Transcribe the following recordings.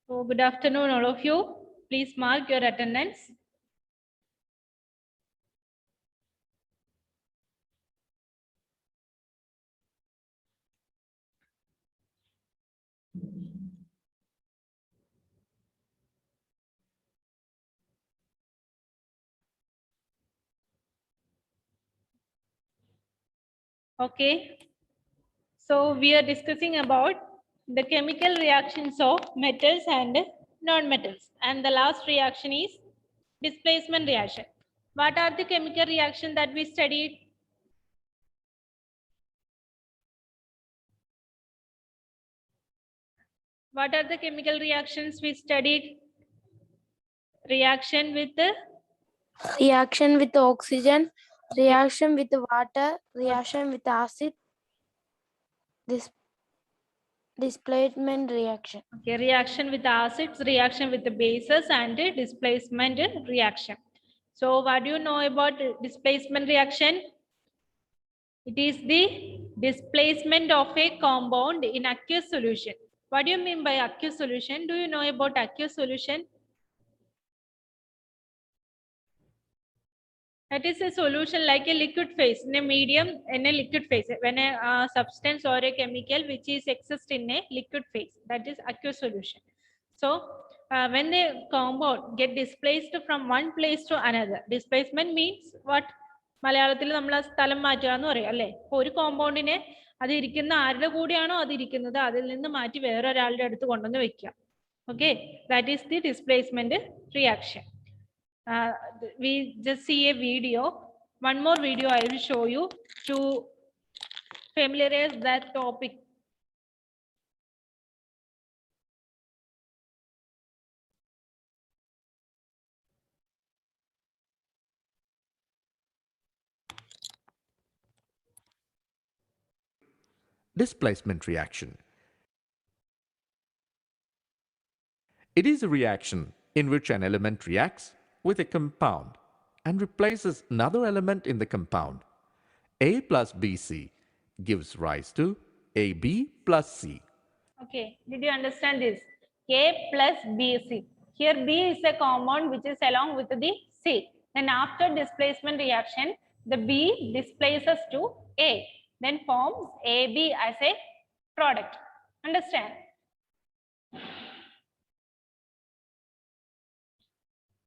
So good afternoon, all of you. Please mark your attendance. Okay. So we are discussing about the chemical reactions of metals and non-metals. And the last reaction is displacement reaction. What are the chemical reactions that we studied? What are the chemical reactions we studied? Reaction with the Reaction with oxygen, reaction with water, reaction with acid, displacement reaction. okay, reaction with acids, reaction with the bases, and displacement reaction. So what do you know about displacement reaction? It is the displacement of a compound in aqueous solution. What do you mean by aqueous solution? Do you know about aqueous solution? That is a solution like a liquid phase in a medium in a liquid phase. When a substance or a chemical which is exist in a liquid phase, that is aqueous solution. So when the compound get displaced from one place to another, displacement means what? മലയാളത്തിൽ നമ്മൾ സ്ഥലം മാറ്റുക എന്ന് പറയും അല്ലേ? ഇപ്പോൾ ഒരു കോമ്പൗണ്ടിനെ അത് ഇരിക്കുന്ന ആരുടെ കൂടെയാണോ അത് ഇരിക്കുന്നത് അതിൽ നിന്ന് മാറ്റി വേറൊരാളുടെ അടുത്ത് കൊണ്ടുവന്ന് വെക്കുക. Okay, that is the displacement reaction. We just see a video. One more video I will show you to familiarize that topic. Displacement reaction. It is a reaction in which an element reacts with a compound and replaces another element in the compound. A plus BC gives rise to AB plus C. Okay, did you understand this? A plus BC. Here B is a compound which is along with the C. Then after displacement reaction, the B displaces to A. Then forms AB as a product. Understand?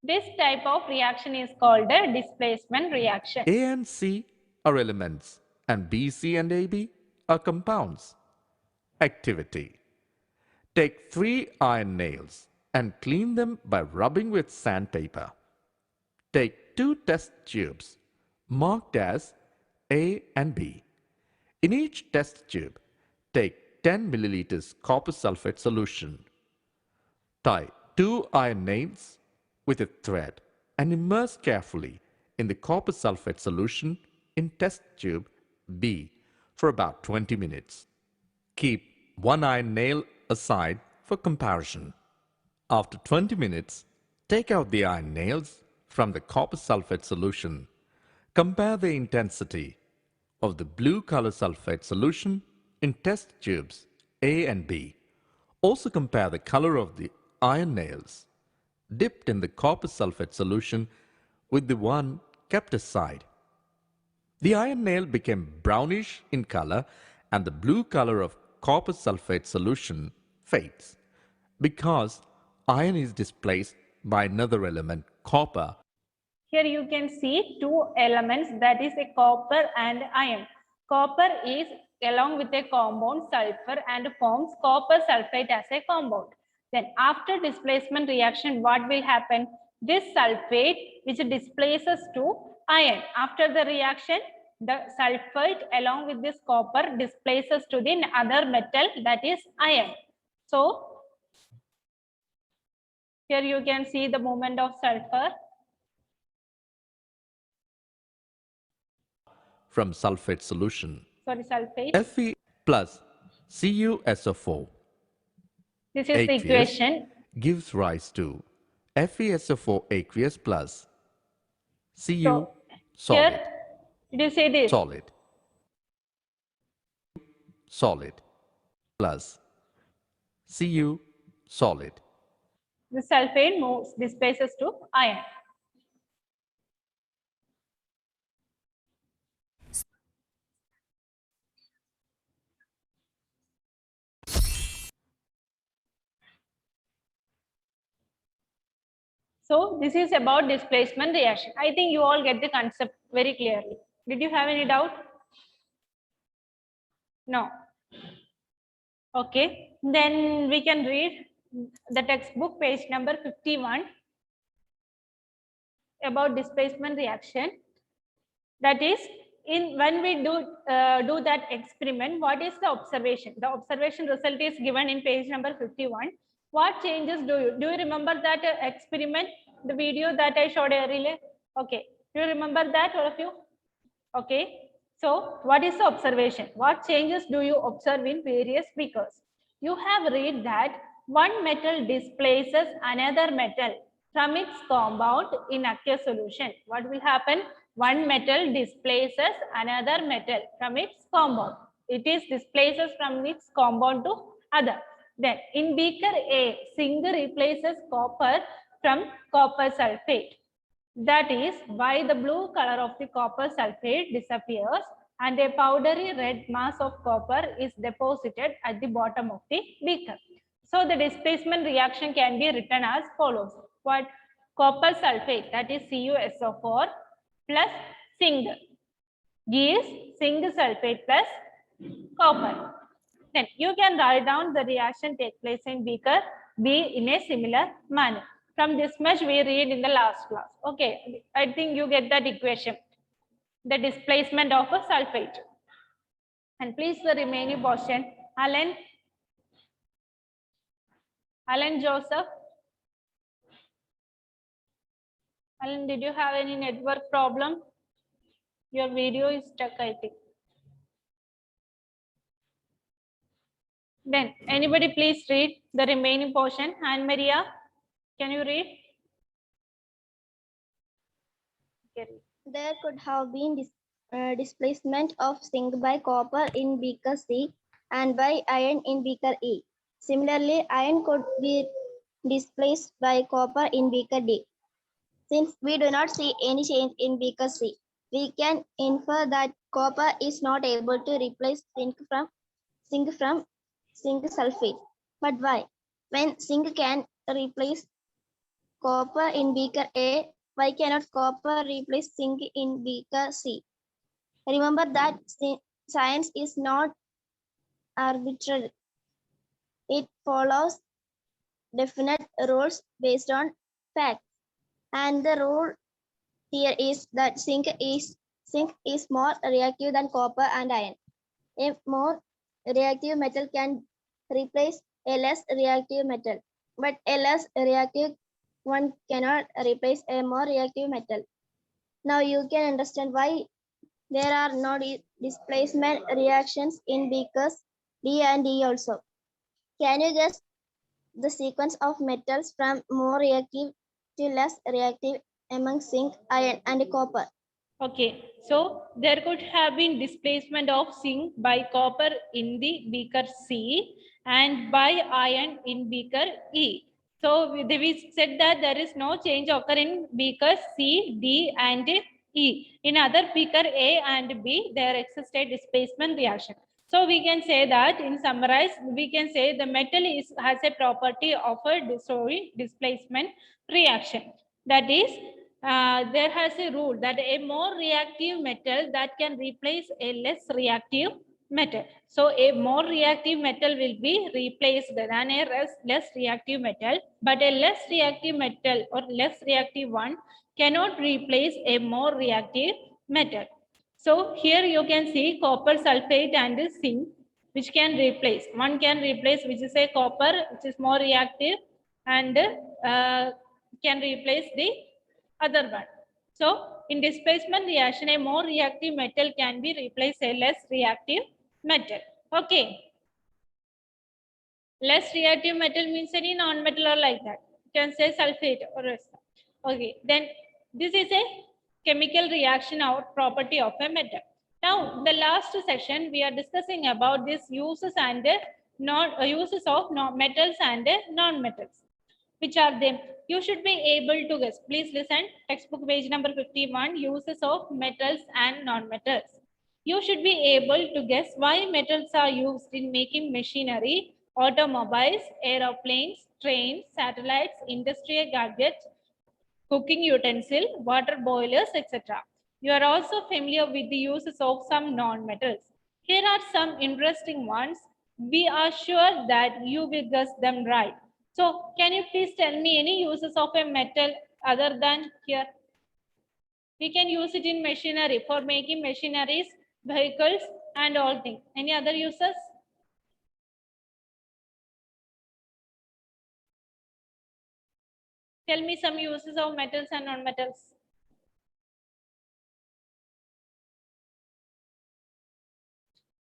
This type of reaction is called a displacement reaction. A and C are elements and BC and AB are compounds. Activity. Take 3 iron nails and clean them by rubbing with sandpaper. Take 2 test tubes marked as A and B. In each test tube, take 10 milliliters copper sulfate solution. Tie 2 iron nails with a thread and immerse carefully in the copper sulfate solution in test tube B for about 20 minutes. Keep 1 iron nail aside for comparison. After 20 minutes, take out the iron nails from the copper sulfate solution. Compare the intensity of the blue color sulfate solution in test tubes A and B. Also compare the color of the iron nails dipped in the copper sulfate solution with the one kept aside. The iron nail became brownish in color and the blue color of copper sulfate solution fades because iron is displaced by another element, copper. Here you can see two elements, that is a copper and iron. Copper is along with a compound sulfur and forms copper sulfate as a compound. Then after displacement reaction, what will happen? This sulfate which displaces to iron. After the reaction, the sulfate along with this copper displaces to the other metal, that is iron. So here you can see the movement of sulfur. From sulfate solution. Sorry, sulfate. Fe plus CuSO4 This is the equation. gives rise to FeSO4 aqueous plus Cu So, solid. here, did you say this? Solid. Solid plus Cu solid. The sulfate moves, displaces to iron. So this is about displacement reaction. I think you all get the concept very clearly. Did you have any doubt? No. Okay, then we can read the textbook page number 51 about displacement reaction. That is, when we do that experiment, what is the observation? The observation result is given in page number 51. What changes do you remember that experiment, the video that I showed earlier? Okay, do you remember that, all of you? Okay, so what is the observation? What changes do you observe in various beakers? You have read that one metal displaces another metal from its compound in aqueous solution. What will happen? One metal displaces another metal from its compound. It is displaces from its compound to other. Then in beaker A, zinc replaces copper from copper sulfate. That is why the blue color of the copper sulfate disappears and a powdery red mass of copper is deposited at the bottom of the beaker. So the displacement reaction can be written as follows. What? Copper sulfate, that is CuSO4 plus zinc gives zinc sulfate plus copper. Then you can write down the reaction take place in beaker B in a similar manner. From this much we read in the last class. Okay, I think you get that equation. The displacement of a sulfate. And please the remaining portion. Alan Joseph. Alan, did you have any network problem? Your video is stuck, I think. Then anybody please read the remaining portion. Anne Maria, can you read? Okay. There could have been displacement of zinc by copper in beaker C and by iron in beaker E. Similarly, iron could be displaced by copper in beaker D. Since we do not see any change in beaker C, we can infer that copper is not able to replace zinc sulfate. But why? When zinc can replace copper in beaker A, why cannot copper replace zinc in beaker C? Remember that science is not arbitrary. It follows definite rules based on facts. And the rule here is that zinc is more reactive than copper and iron. A more reactive metal can replace a less reactive metal, but a less reactive one cannot replace a more reactive metal. Now you can understand why there are no displacement reactions in beakers D and E also. Can you guess the sequence of metals from more reactive to less reactive among zinc, iron, and copper? Okay, so there could have been displacement of zinc by copper in the beaker C and by iron in beaker E. So we said that there is no change occur in beakers C, D, and E. In other beaker A and B, there exists a displacement reaction. So we can say that in summarize, we can say the metal has a property of a displacement reaction. That is, there has a rule that a more reactive metal that can replace a less reactive metal. So a more reactive metal will be replaced than a less reactive metal, but a less reactive metal or less reactive one cannot replace a more reactive metal. So here you can see copper sulfate and zinc, which can replace. One can replace, which is a copper, which is more reactive, and can replace the other one. So in displacement reaction, a more reactive metal can be replaced a less reactive metal. Okay. Less reactive metal means any non-metal or like that. You can say sulfate or rest. Okay. Then this is a chemical reaction or property of a metal. Now, the last session we are discussing about these uses and uses of metals and non-metals. Which are them? You should be able to guess. Please listen. Textbook page number 51, uses of metals and non-metals. You should be able to guess why metals are used in making machinery, automobiles, aeroplanes, trains, satellites, industrial gadgets, cooking utensil, water boilers, etc. You are also familiar with the uses of some non-metals. Here are some interesting ones. We are sure that you will guess them right. So can you please tell me any uses of a metal other than here? We can use it in machinery for making machineries, vehicles, and all things. Any other uses? Tell me some uses of metals and non-metals.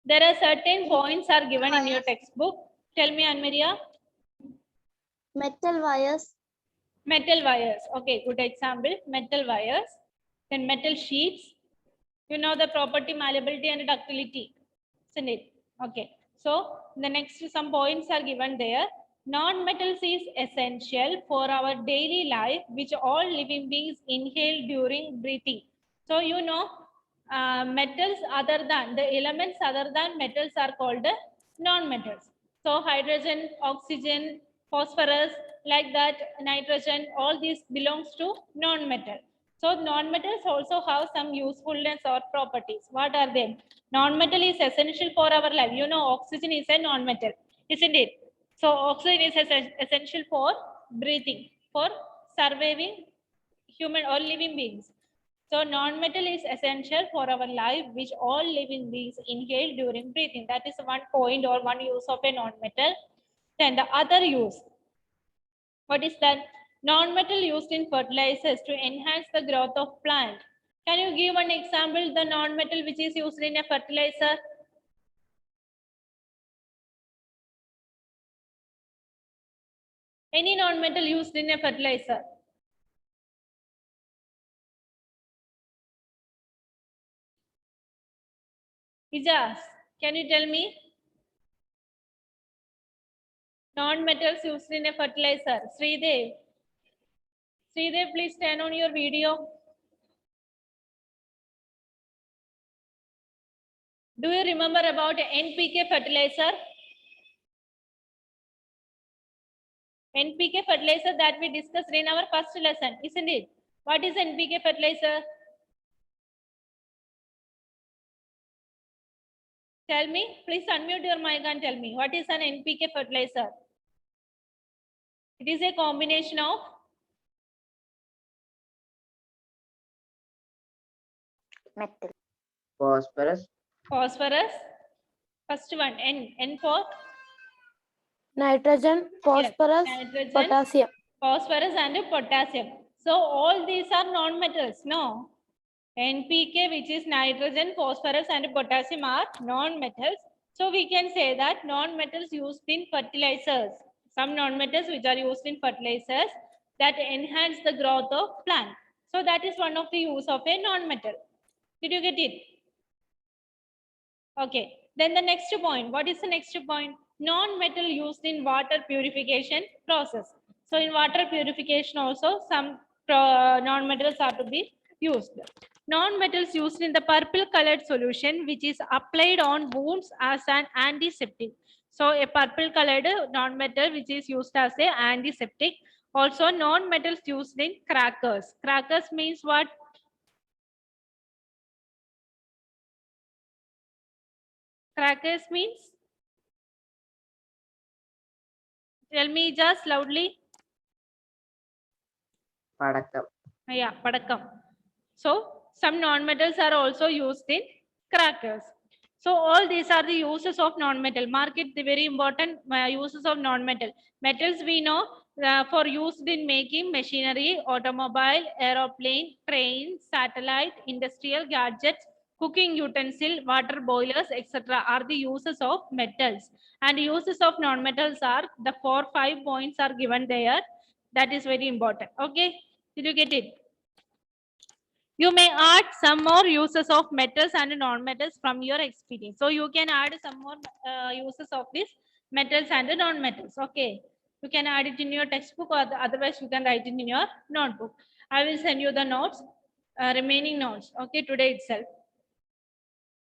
There are certain points are given in your textbook. Tell me, Anmaria. Metal wires, Metal wires. Okay, good example. Metal wires. Then metal sheets. You know the property malleability and ductility, isn't it? Okay. So the next some points are given there. Non-metals is essential for our daily life, which all living beings inhale during breathing. So you know, metals other than the elements other than metals are called non-metals. So hydrogen, oxygen, phosphorus, like that, nitrogen, all these belongs to non-metal. So non-metals also have some usefulness or properties. What are they? Non-metal is essential for our life. You know, oxygen is a non-metal, isn't it? So oxygen is essential for breathing, for surviving human or living beings. So non-metal is essential for our life, which all living beings inhale during breathing. That is one point or one use of a non-metal. Then the other use. What is that? Non-metal used in fertilizers to enhance the growth of plant. Can you give one example, the non-metal which is used in a fertilizer? Any non-metal used in a fertilizer? Ijaz, can you tell me? Non-metals used in a fertilizer. Sridev. Sridev, please turn on your video. Do you remember about NPK fertilizer? NPK fertilizer that we discussed in our first lesson, isn't it? What is NPK fertilizer? Tell me, please unmute your mic and tell me, what is an NPK fertilizer? It is a combination of metal, phosphorus, phosphorus. First one, N for nitrogen, phosphorus, nitrogen, potassium. phosphorus and potassium. So all these are non-metals, no? NPK, which is nitrogen, phosphorus and potassium, are non-metals. So we can say that non-metals used in fertilizers. Some non-metals which are used in fertilizers that enhance the growth of plant. So that is one of the use of a non-metal. Did you get it? Okay. Then the next point. What is the next point? Non-metal used in water purification process. So in water purification also some non-metals are to be used. Non-metals used in the purple colored solution which is applied on wounds as an antiseptic. So a purple colored non-metal which is used as a antiseptic. Also non-metals used in crackers. Crackers means what? Crackers means? Tell me just loudly. padakam, Yeah, padakam. So some non-metals are also used in crackers. So all these are the uses of non-metal. Mark it, the very important uses of non-metal. Metals we know for used in making machinery, automobile, aeroplane, train, satellite, industrial gadgets, cooking utensil, water boilers, etc. are the uses of metals. And uses of non-metals are the 4-5 points are given there. That is very important. Okay, did you get it? You may add some more uses of metals and non-metals from your experience. So you can add some more uses of these metals and non-metals. Okay. You can add it in your textbook, or otherwise you can write it in your notebook. I will send you the notes, remaining notes, okay, today itself.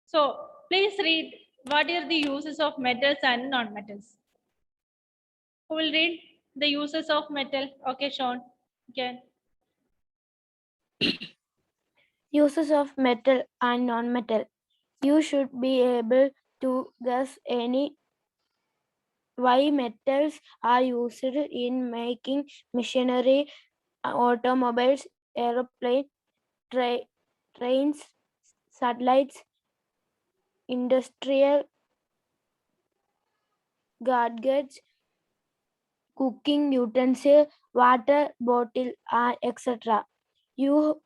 So please read what are the uses of metals and non-metals. Who will read the uses of metal? Okay, Sean. Okay. Uses of metal and non-metal. You should be able to guess any why metals are used in making machinery, automobiles, aeroplanes, trains, satellites, industrial gadgets, cooking utensil, water bottle, etc. You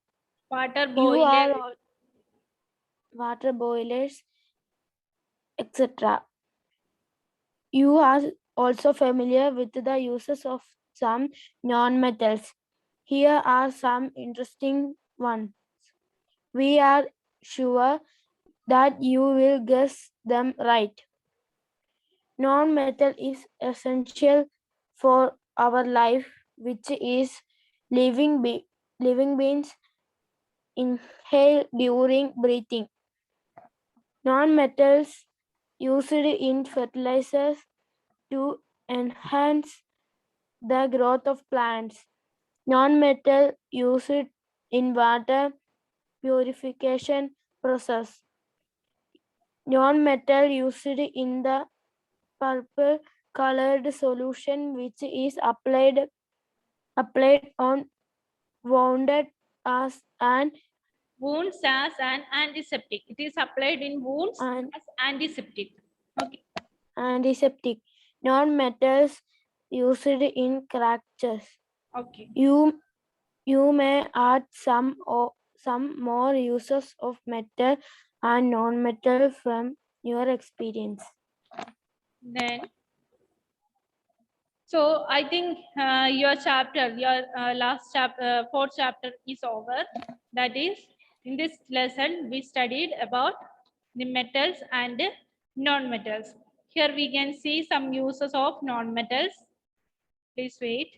Water you boiler. are all water boilers, etc. You are also familiar with the uses of some non-metals. Here are some interesting ones. We are sure that you will guess them right. Non-metal is essential for our life, which is living beings inhale during breathing. Non-metals used in fertilizers to enhance the growth of plants. Non-metal used in water purification process. Non-metal used in the purple colored solution which is applied on wounded as an Wounds as an antiseptic. It is applied in wounds And- as antiseptic. Okay. antiseptic. Non-metals used in fractures. Okay. You may add some more uses of metal and non-metal from your experience. Then, so I think your chapter, your last chapter, fourth chapter is over. That is, in this lesson, we studied about the metals and non-metals. Here we can see some uses of non-metals. Please wait.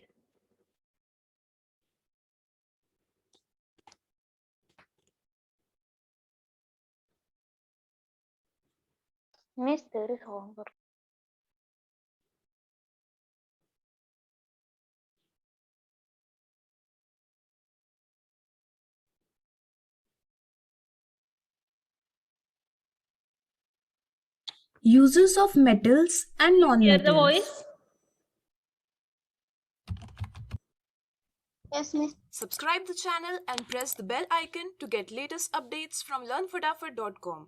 Miss, there is homework. Uses of metals and Hear non-metals. the voice. Yes, Miss. Subscribe the channel and press the bell icon to get latest updates from learnfotafot.com.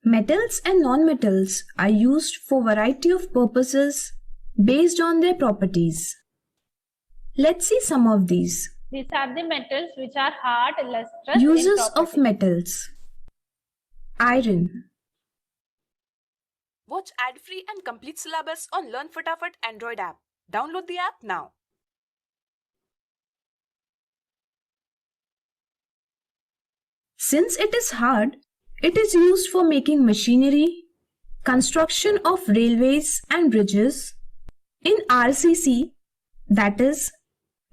Metals and non-metals are used for variety of purposes based on their properties. Let's see some of these. These are the metals which are hard, lustrous. in Uses of property. metals. Iron. Watch ad-free and complete syllabus on Learn Fotafot Android app. Download the app now. Since it is hard, it is used for making machinery, construction of railways and bridges. In RCC, that is,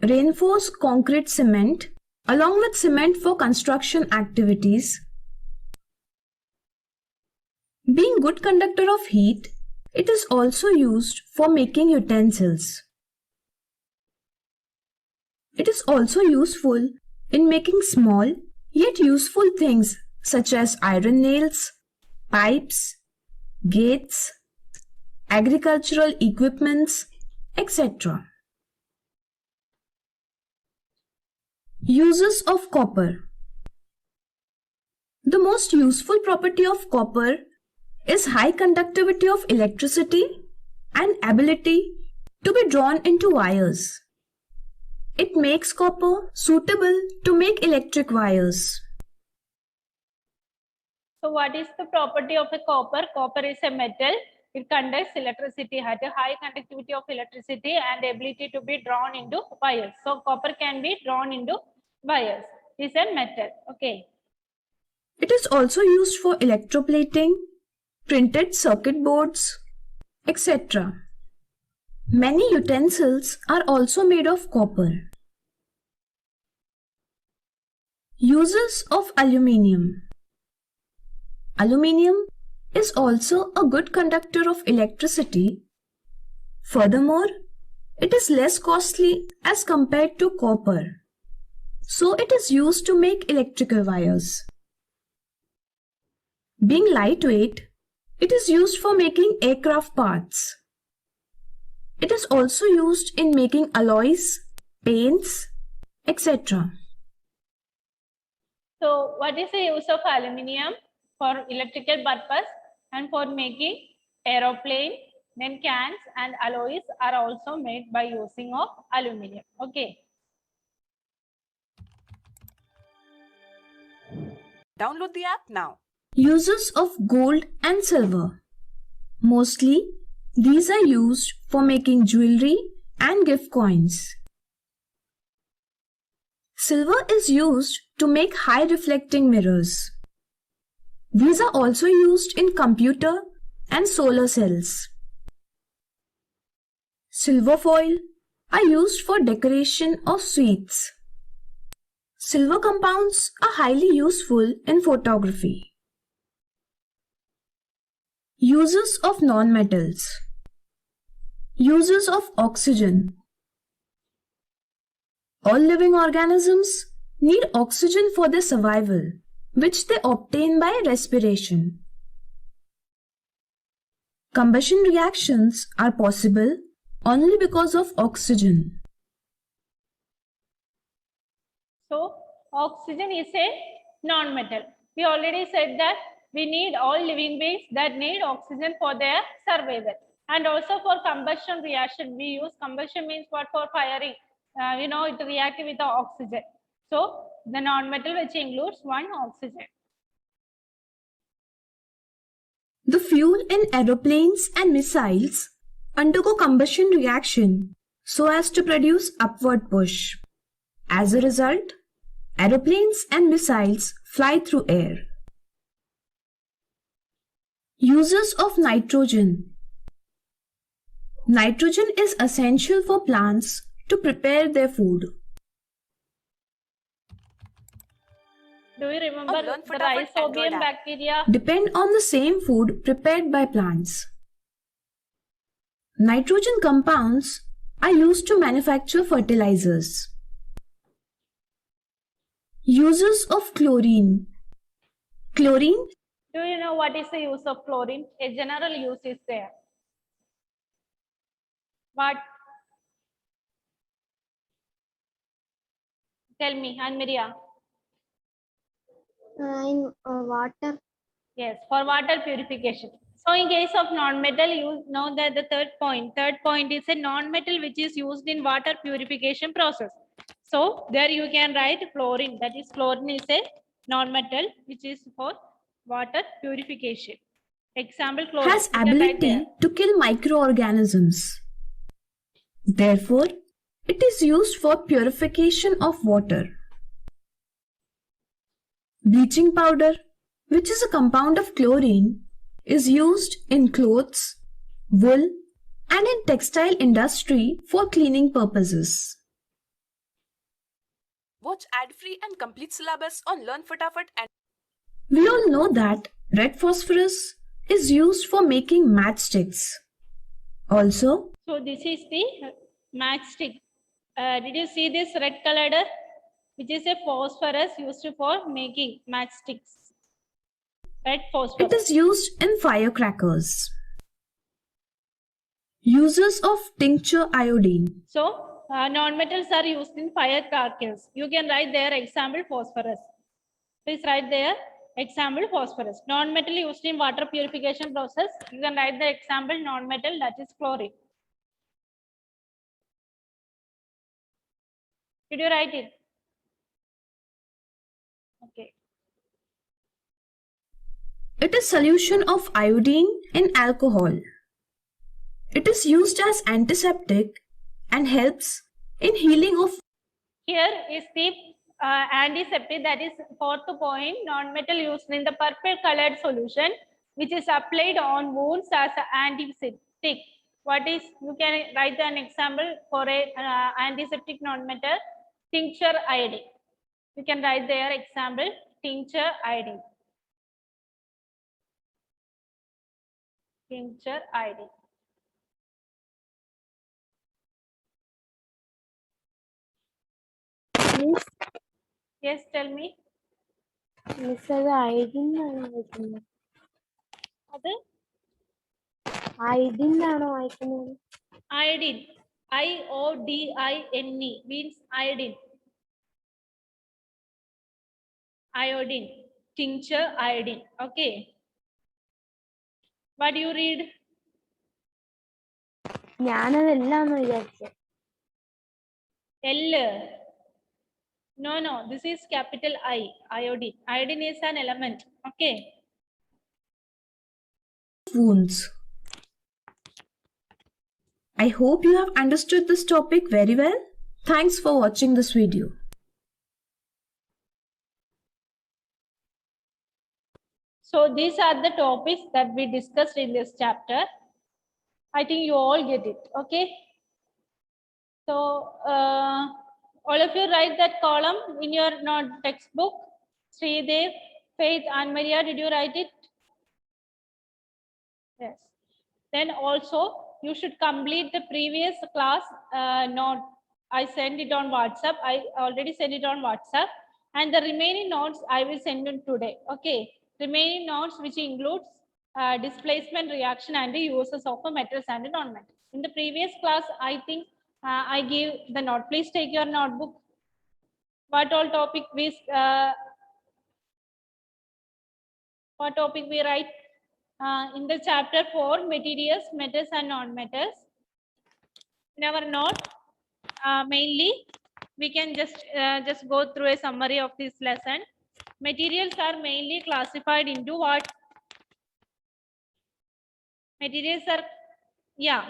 reinforced concrete cement, along with cement for construction activities. Being good conductor of heat, it is also used for making utensils. It is also useful in making small yet useful things such as iron nails, pipes, gates, agricultural equipments, etc. Uses of copper. The most useful property of copper is high conductivity of electricity and ability to be drawn into wires. It makes copper suitable to make electric wires. So what is the property of a copper? Copper is a metal. It conducts electricity, has a high conductivity of electricity and ability to be drawn into wires. So copper can be drawn into wires. It's a metal. Okay. It is also used for electroplating, printed circuit boards, etc. Many utensils are also made of copper. Uses of aluminium. Aluminium is also a good conductor of electricity. Furthermore, it is less costly as compared to copper, so it is used to make electrical wires. Being lightweight, it is used for making aircraft parts. It is also used in making alloys, paints, etc. So what is the use of aluminium for electrical purpose and for making aeroplane? Then cans and alloys are also made by using of aluminium. Okay. Download the app now. Uses of gold and silver. Mostly, these are used for making jewelry and gift coins. Silver is used to make high reflecting mirrors. These are also used in computer and solar cells. Silver foil are used for decoration of sweets. Silver compounds are highly useful in photography. Uses of nonmetals. Uses of oxygen. All living organisms need oxygen for their survival, which they obtain by respiration. Combustion reactions are possible only because of oxygen. So oxygen is a non-metal. We already said that we need all living beings that need oxygen for their survival. And also for combustion reaction, we use combustion means what? For firing. It reacts with the oxygen. So the non-metal which includes one oxygen. The fuel in aeroplanes and missiles undergo combustion reaction so as to produce upward push. As a result, aeroplanes and missiles fly through air. Uses of nitrogen. Nitrogen is essential for plants to prepare their food. Do you remember Learn the Fatafat Android rhizobium app. bacteria? Depend on the same food prepared by plants. Nitrogen compounds are used to manufacture fertilizers. Uses of chlorine. Chlorine Do you know what is the use of chlorine? A general use is there. What? Tell me, Anmaria. In water. Yes, for water purification. So in case of non-metal, you know that the third point is a non-metal which is used in water purification process. So there you can write chlorine. That is, chlorine is a non-metal which is for water purification. Example, chlorine. has You can write ability there. to kill microorganisms. Therefore, it is used for purification of water. Bleaching powder, which is a compound of chlorine, is used in clothes, wool, and in textile industry for cleaning purposes. Watch ad-free and complete syllabus on Learn Fatafat and We all know that red phosphorus is used for making matchsticks. Also, So this is the matchstick. Did you see this red colored, which is a phosphorus used for making matchsticks? Red phosphorus. it is used in firecrackers. Uses of tincture iodine. So non-metals are used in firecrackers. You can write there example phosphorus. Please write there example phosphorus. Non-metal used in water purification process. You can write the example non-metal, that is chlorine. Did you write it? Okay. It is solution of iodine in alcohol. It is used as antiseptic and helps in healing of. Here is the antiseptic, that is fourth point, non-metal used in the purple colored solution which is applied on wounds as an antiseptic. What is, you can write an example for a antiseptic non-metal, tincture iodine. You can write their example, tincture iodine. Tincture iodine. Miss, Yes, tell me. miss അത് ഐഡിന്നാണോ വായിക്കുന്നത്? അത് ഐഡിന്നാണോ വായിക്കുന്നത്? iodine. IODINE means iodine. Iodine. Tincture iodine. Okay. What do you read? ഞാനതെല്ലാന്ന് വിചാരിച്ചത്. L. No, this is capital I, iodine. Iodine is an element. Okay. Wounds. I hope you have understood this topic very well. Thanks for watching this video. So these are the topics that we discussed in this chapter. I think you all get it. Okay. So all of you write that column in your note textbook. Sridev, Faith, and Maria, did you write it? Yes. Then also you should complete the previous class note. I send it on WhatsApp. I already sent it on WhatsApp. And the remaining notes I will send you today. Okay. Remaining notes which includes displacement, reaction, and the uses of metals and non-metals. In the previous class, I think I gave the note. Please take your notebook. What all topic we write? In the chapter 4, materials, metals and non-metals. In our note, mainly we can just go through a summary of this lesson. Materials are mainly classified into what? Materials are,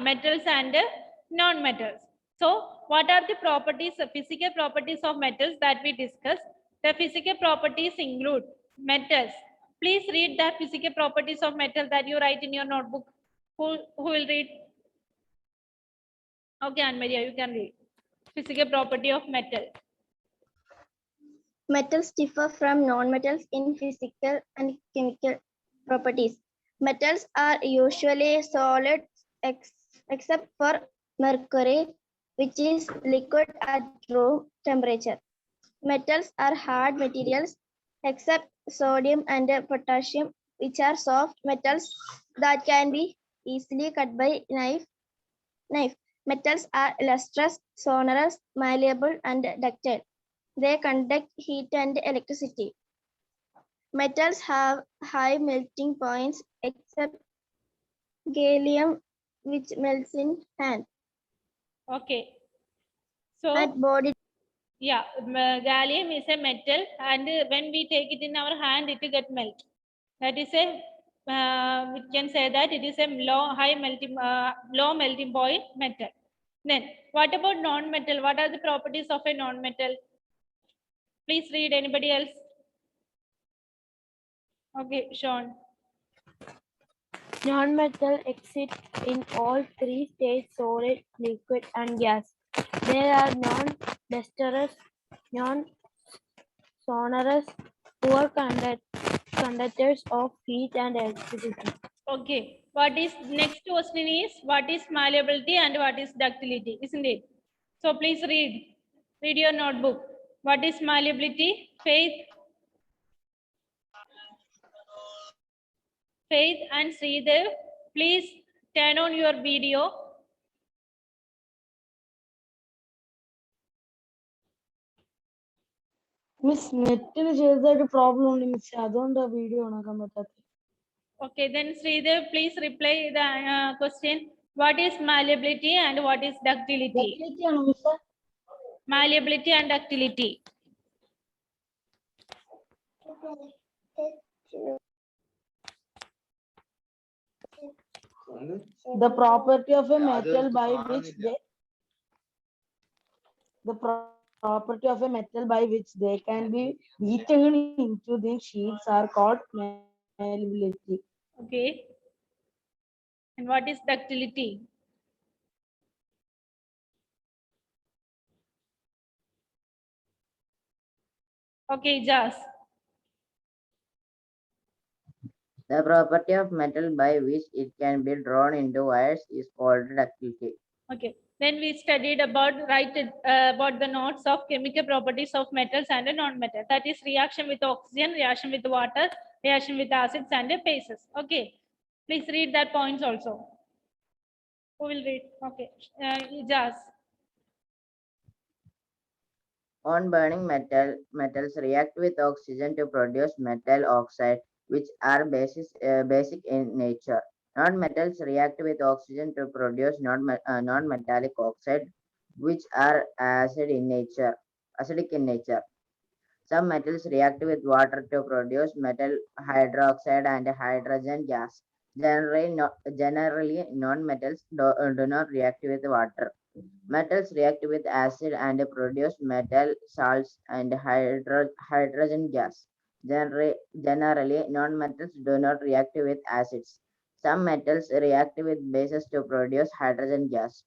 metals and non-metals. So what are the properties, physical properties of metals that we discussed? The physical properties include metals. Please read the physical properties of metal that you write in your notebook. Who will read? Okay, Anne-Maria, you can read. Physical property of metal. Metals differ from non-metals in physical and chemical properties. Metals are usually solid except for mercury, which is liquid at room temperature. Metals are hard materials except sodium and potassium, which are soft metals that can be easily cut by knife. Metals are lustrous, sonorous, malleable, and ductile. They conduct heat and electricity. Metals have high melting points except gallium, which melts in hand. Okay. So At body, yeah, gallium is a metal, and when we take it in our hand, it will get melt. That is a we can say that it is a low melting point metal. Then what about non-metal? What are the properties of a non-metal? Please read. Anybody else? Okay, Sean. Non-metal exist in all three states: solid, liquid, and gas. They are non-lustrous, non-sonorous, poor conductors of heat and electricity. Okay. What is next question is what is malleability and what is ductility, isn't it? So please read. Read your notebook. What is malleability? Faith and Sridev, please turn on your video. Miss നെറ്റിന് ചെറുതായിട്ട് problem ഉണ്ട് miss, അതുകൊണ്ടാണ് video കാണാൻ പറ്റാത്തത്. Okay, then Sridev, please reply the question. What is malleability and what is ductility? ആണോ miss? Malleability and ductility. The property of a metal by which they can be beaten into the sheets are called malleability. Okay. And what is ductility? Okay, Jas. The property of metal by which it can be drawn into wires is called ductility. Okay. Then we studied about about the notes of chemical properties of metals and non-metal. That is reaction with oxygen, reaction with water, reaction with acids and bases. Okay. Please read that points also. Who will read? Okay. Jas. On burning metals react with oxygen to produce metal oxide, which are basic in nature. Non-metals react with oxygen to produce non-metallic oxide, which are acidic in nature. Some metals react with water to produce metal hydroxide and hydrogen gas. Generally non-metals do not react with water. Metals react with acid and produce metal salts and hydrogen gas. Generally, non-metals do not react with acids. Some metals react with bases to produce hydrogen gas.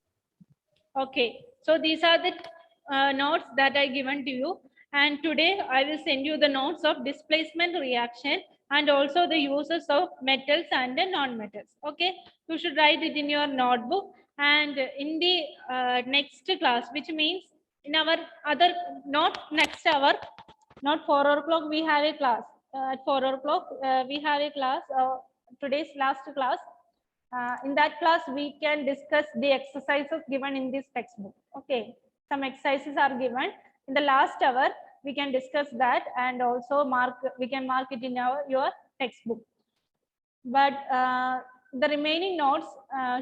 Okay. So these are the notes that I given to you. And today I will send you the notes of displacement reaction and also the uses of metals and the non-metals. Okay. You should write it in your notebook. And in the next class, which means in our other, not next hour, not 4 o'clock, we have a class. At 4 o'clock, we have a class, today's last class. In that class, we can discuss the exercises given in this textbook. Okay, some exercises are given. In the last hour, we can discuss that and also we can mark it in your textbook. But the remaining notes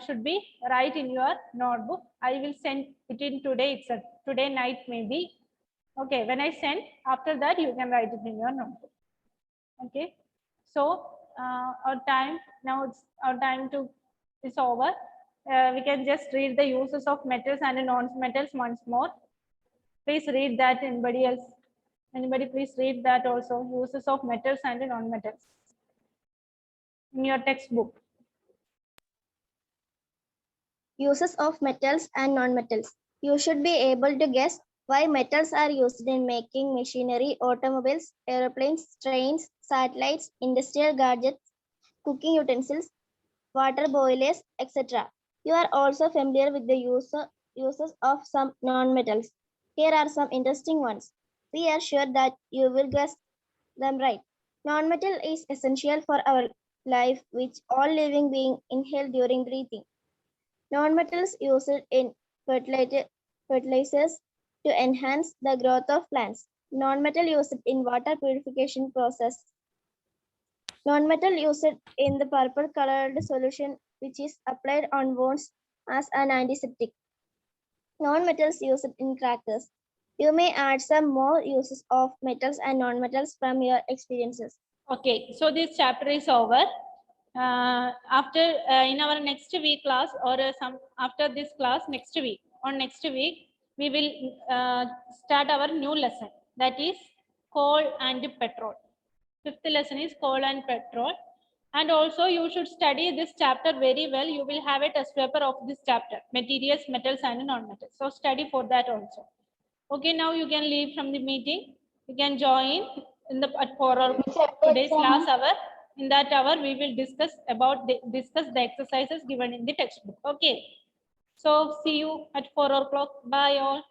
should be right in your notebook. I will send it in today itself, today night maybe. Okay, when I send, after that you can write it in your notebook. Okay, so our time now, it's our time to is over. We can just read the uses of metals and non-metals once more. Please read that. Anybody else? Anybody please read that also. Uses of metals and non-metals in your textbook. Uses of metals and non-metals. You should be able to guess why metals are used in making machinery, automobiles, airplanes, trains, satellites, industrial gadgets, cooking utensils, water boilers, etc. You are also familiar with the uses of some non-metals. Here are some interesting ones. We are sure that you will guess them right. Non-metal is essential for our life, which all living beings inhale during breathing. Non-metals used in fertilizers to enhance the growth of plants. Non-metal used in water purification process. Non-metal used in the purple colored solution which is applied on wounds as an antiseptic. Non-metals used in crackers. You may add some more uses of metals and non-metals from your experiences. Okay, so this chapter is over. After in our next week class or after this class next week, we will start our new lesson, that is coal and petrol. Fifth lesson is coal and petrol. And also you should study this chapter very well. You will have a test paper of this chapter, materials, metals and non-metals. So study for that also. Okay, now you can leave from the meeting. You can join in at 4 o'clock today's last hour. In that hour, we will discuss the exercises given in the textbook. Okay. So see you at 4 o'clock. Bye all.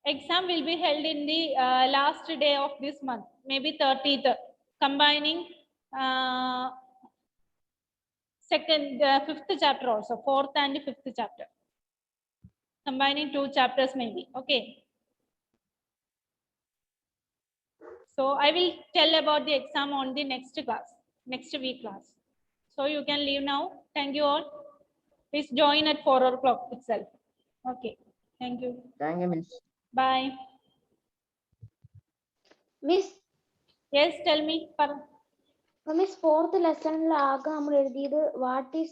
Exam will be held in the last day of this month, maybe 30th, combining fifth chapter also, fourth and fifth chapter. Combining 2 chapters maybe. Okay. So I will tell about the exam on the next week class. So you can leave now. Thank you all. Please join at 4 o'clock itself. Okay. Thank you. Thank you, Miss. Bye. Miss, Yes, tell me. Miss, fourth lesson, what is